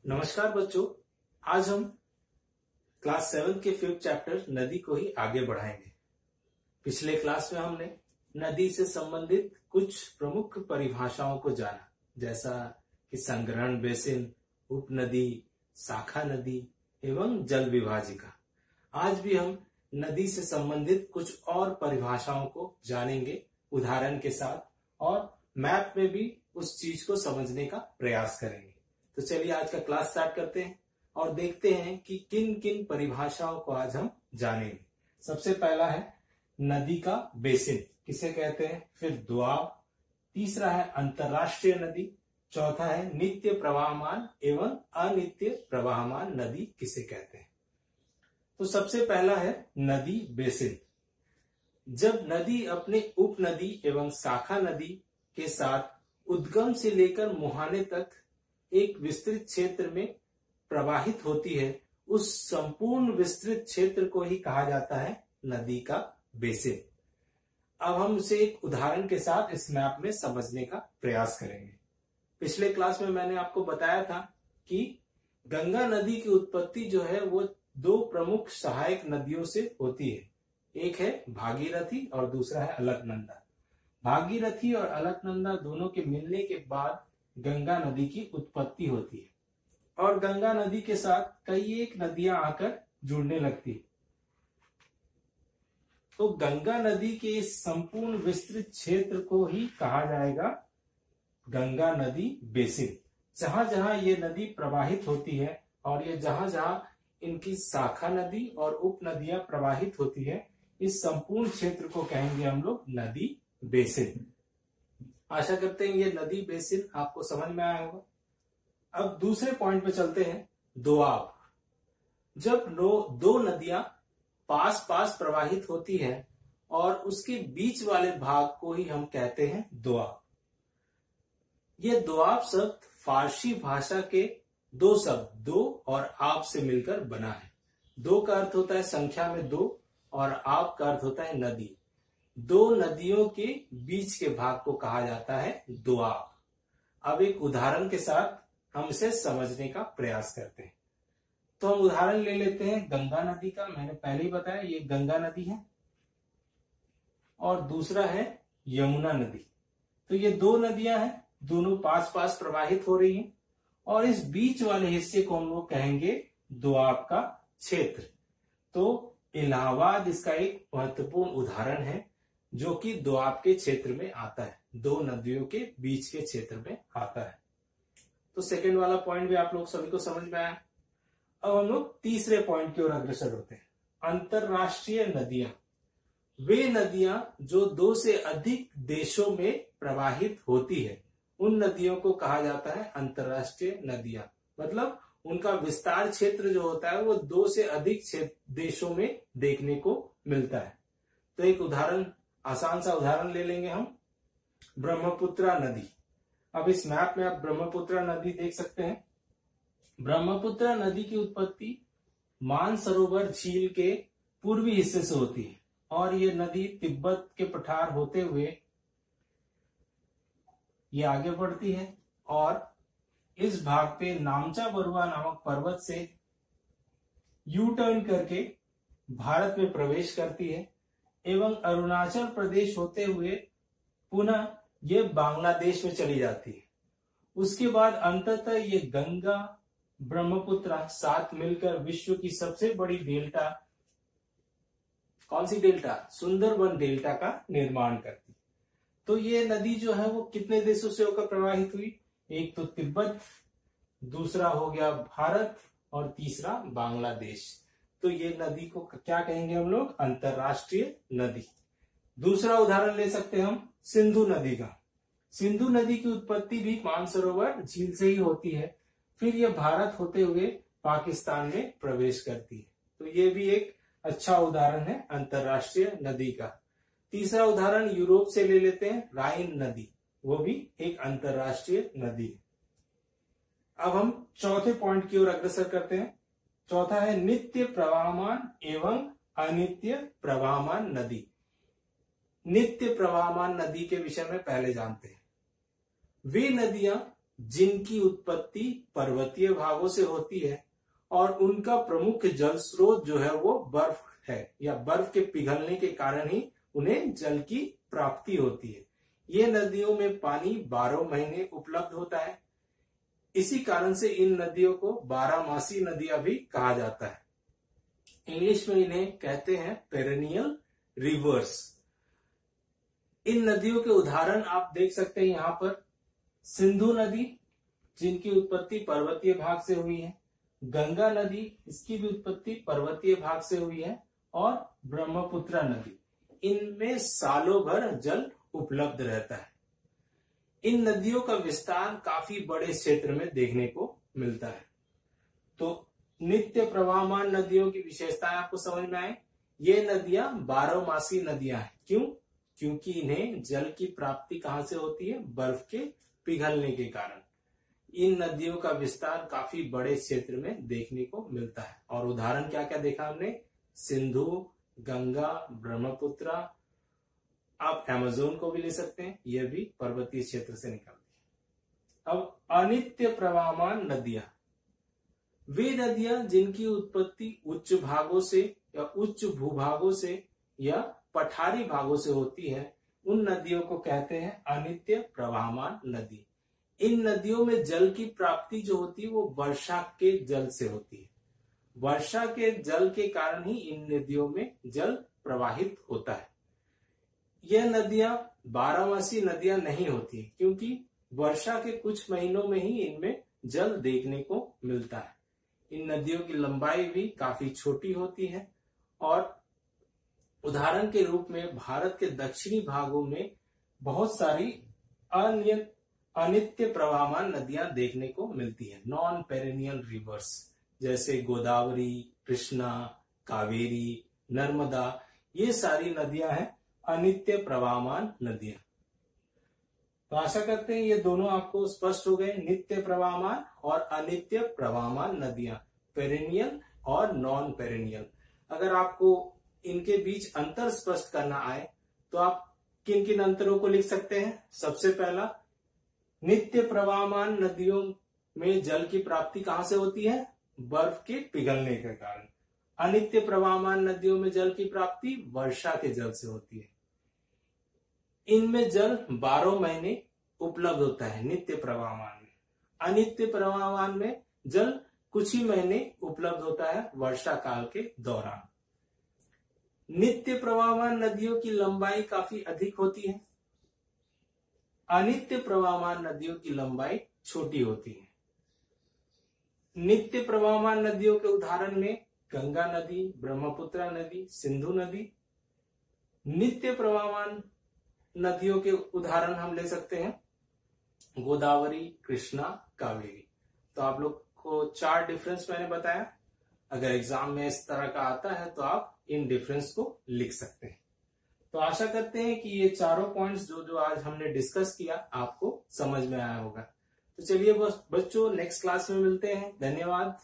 नमस्कार बच्चों, आज हम क्लास 7 के 5th चैप्टर नदी को ही आगे बढ़ाएंगे। पिछले क्लास में हमने नदी से संबंधित कुछ प्रमुख परिभाषाओं को जाना, जैसा कि संग्रहण बेसिन, उपनदी, शाखा नदी एवं जल विभाजिका। आज भी हम नदी से संबंधित कुछ और परिभाषाओं को जानेंगे उदाहरण के साथ, और मैप में भी उस चीज को समझने का प्रयास करेंगे। तो चलिए आज का क्लास स्टार्ट करते हैं और देखते हैं कि किन किन परिभाषाओं को आज हम जानेंगे। सबसे पहला है नदी का बेसिन, किसे कहते हैं, फिर दोआब, तीसरा है अंतरराष्ट्रीय नदी, चौथा है नित्य प्रवाहमान एवं अनित्य प्रवाहमान नदी किसे कहते हैं। तो सबसे पहला है नदी बेसिन। जब नदी अपने उपनदी एवं शाखा नदी के साथ उद्गम से लेकर मुहाने तक एक विस्तृत क्षेत्र में प्रवाहित होती है, उस संपूर्ण विस्तृत क्षेत्र को ही कहा जाता है नदी का बेसिन। अब हम इसे एक उदाहरण के साथ इस मैप में समझने का प्रयास करेंगे। पिछले क्लास में मैंने आपको बताया था कि गंगा नदी की उत्पत्ति जो है वो दो प्रमुख सहायक नदियों से होती है। एक है भागीरथी और दूसरा है अलकनंदा। भागीरथी और अलकनंदा दोनों के मिलने के बाद गंगा नदी की उत्पत्ति होती है और गंगा नदी के साथ कई एक नदियां आकर जुड़ने लगती है। तो गंगा नदी के इस संपूर्ण विस्तृत क्षेत्र को ही कहा जाएगा गंगा नदी बेसिन। जहां जहां ये नदी प्रवाहित होती है और ये जहां जहां इनकी शाखा नदी और उप नदियां प्रवाहित होती है, इस संपूर्ण क्षेत्र को कहेंगे हम लोग नदी बेसिन। आशा करते हैं ये नदी बेसिन आपको समझ में आया होगा। अब दूसरे पॉइंट पे चलते हैं, दोआब। जब दो नदियां पास पास प्रवाहित होती है और उसके बीच वाले भाग को ही हम कहते हैं दोआब। ये दोआब शब्द फारसी भाषा के दो शब्द दो और आब से मिलकर बना है। दो का अर्थ होता है संख्या में दो और आब का अर्थ होता है नदी। दो नदियों के बीच के भाग को कहा जाता है दोआब। अब एक उदाहरण के साथ हम इसे समझने का प्रयास करते हैं। तो हम उदाहरण ले लेते हैं गंगा नदी का। मैंने पहले ही बताया ये गंगा नदी है और दूसरा है यमुना नदी। तो ये दो नदियां हैं, दोनों पास पास प्रवाहित हो रही हैं और इस बीच वाले हिस्से को हम लोग कहेंगे दोआब का क्षेत्र। तो इलाहाबाद इसका एक महत्वपूर्ण उदाहरण है जो कि दोआब के क्षेत्र में आता है, दो नदियों के बीच के क्षेत्र में आता है। तो सेकंड वाला पॉइंट भी आप लोग सभी को समझ में आया। अब हम लोग तीसरे पॉइंट की ओर अग्रसर होते हैं, अंतरराष्ट्रीय नदियां। वे नदियां जो दो से अधिक देशों में प्रवाहित होती है, उन नदियों को कहा जाता है अंतरराष्ट्रीय नदियां। मतलब उनका विस्तार क्षेत्र जो होता है वो दो से अधिक देशों में देखने को मिलता है। तो एक उदाहरण, आसान सा उदाहरण ले लेंगे हम, ब्रह्मपुत्र नदी। अब इस मैप में आप ब्रह्मपुत्र नदी देख सकते हैं। ब्रह्मपुत्र नदी की उत्पत्ति मानसरोवर झील के पूर्वी हिस्से से होती है और ये नदी तिब्बत के पठार होते हुए ये आगे बढ़ती है और इस भाग पे नामचा बरुआ नामक पर्वत से यू टर्न करके भारत में प्रवेश करती है एवं अरुणाचल प्रदेश होते हुए पुनः ये बांग्लादेश में चली जाती है। उसके बाद अंततः ये गंगा ब्रह्मपुत्र साथ मिलकर विश्व की सबसे बड़ी डेल्टा, कौन सी डेल्टा, सुंदरबन डेल्टा का निर्माण करती। तो ये नदी जो है वो कितने देशों से होकर प्रवाहित हुई, एक तो तिब्बत, दूसरा हो गया भारत और तीसरा बांग्लादेश। तो ये नदी को क्या कहेंगे हम लोग, अंतरराष्ट्रीय नदी। दूसरा उदाहरण ले सकते हैं हम सिंधु नदी का। सिंधु नदी की उत्पत्ति भी मानसरोवर झील से ही होती है, फिर यह भारत होते हुए पाकिस्तान में प्रवेश करती है। तो ये भी एक अच्छा उदाहरण है अंतरराष्ट्रीय नदी का। तीसरा उदाहरण यूरोप से ले लेते हैं, राइन नदी, वो भी एक अंतरराष्ट्रीय नदी है। अब हम चौथे पॉइंट की ओर अग्रसर करते हैं। चौथा है नित्य प्रवाहमान एवं अनित्य प्रवाहमान नदी। नित्य प्रवाहमान नदी के विषय में पहले जानते हैं। वे नदियां जिनकी उत्पत्ति पर्वतीय भागों से होती है और उनका प्रमुख जल स्रोत जो है वो बर्फ है, या बर्फ के पिघलने के कारण ही उन्हें जल की प्राप्ति होती है। ये नदियों में पानी 12 महीने उपलब्ध होता है। इसी कारण से इन नदियों को 12मासी नदियां भी कहा जाता है। इंग्लिश में इन्हें कहते हैं पेरेनियल रिवर्स। इन नदियों के उदाहरण आप देख सकते हैं यहाँ पर। सिंधु नदी, जिनकी उत्पत्ति पर्वतीय भाग से हुई है। गंगा नदी, इसकी भी उत्पत्ति पर्वतीय भाग से हुई है। और ब्रह्मपुत्र नदी, इनमें सालों भर जल उपलब्ध रहता है। इन नदियों का विस्तार काफी बड़े क्षेत्र में देखने को मिलता है। तो नित्य प्रवाहमान नदियों की विशेषताएं आपको समझ में आए। ये नदियां 12मासी नदियां हैं। क्यों? क्योंकि इन्हें जल की प्राप्ति कहां से होती है? बर्फ के पिघलने के कारण। इन नदियों का विस्तार काफी बड़े क्षेत्र में देखने को मिलता है। और उदाहरण क्या क्या देखा हमने? सिंधु, गंगा, ब्रह्मपुत्र, आप अमेज़न को भी ले सकते हैं, यह भी पर्वतीय क्षेत्र से निकलती है। अब अनित्य प्रवाहमान नदियां, वे नदियां जिनकी उत्पत्ति उच्च भागों से या उच्च भूभागों से या पठारी भागों से होती है, उन नदियों को कहते हैं अनित्य प्रवाहमान नदी। इन नदियों में जल की प्राप्ति जो होती है वो वर्षा के जल से होती है। वर्षा के जल के कारण ही इन नदियों में जल प्रवाहित होता है। यह नदियां 12मासी नदियां नहीं होती, क्योंकि वर्षा के कुछ महीनों में ही इनमें जल देखने को मिलता है। इन नदियों की लंबाई भी काफी छोटी होती है। और उदाहरण के रूप में भारत के दक्षिणी भागों में बहुत सारी अनित्य प्रवाहमान नदियां देखने को मिलती है, नॉन पेरेनियल रिवर्स, जैसे गोदावरी, कृष्णा, कावेरी, नर्मदा। ये सारी नदियां हैं अनित्य प्रवाहमान नदियां। तो आशा करते हैं ये दोनों आपको स्पष्ट हो गए, नित्य प्रवाहमान और अनित्य प्रवाहमान नदियां, पेरेनियल और नॉन पेरेनियल। अगर आपको इनके बीच अंतर स्पष्ट करना आए तो आप किन किन अंतरों को लिख सकते हैं? सबसे पहला, नित्य प्रवाहमान नदियों में जल की प्राप्ति कहां से होती है? बर्फ के पिघलने के कारण। अनित्य प्रवाहमान नदियों में जल की प्राप्ति वर्षा के जल से होती है। इनमें जल 12 महीने उपलब्ध होता है नित्य प्रवाहमान में। अनित्य प्रवाहमान में जल कुछ ही महीने उपलब्ध होता है वर्षा काल के दौरान। नित्य प्रवाहमान नदियों की लंबाई काफी अधिक होती है। अनित्य प्रवाहमान नदियों की लंबाई छोटी होती है। नित्य प्रवाहमान नदियों के उदाहरण में गंगा नदी, ब्रह्मपुत्र नदी, सिंधु नदी। नित्य प्रवाहमान नदियों के उदाहरण हम ले सकते हैं गोदावरी, कृष्णा, कावेरी। तो आप लोग को 4 डिफरेंस मैंने बताया। अगर एग्जाम में इस तरह का आता है तो आप इन डिफरेंस को लिख सकते हैं। तो आशा करते हैं कि ये चारों पॉइंट्स जो आज हमने डिस्कस किया आपको समझ में आया होगा। तो चलिए बच्चों, नेक्स्ट क्लास में मिलते हैं। धन्यवाद।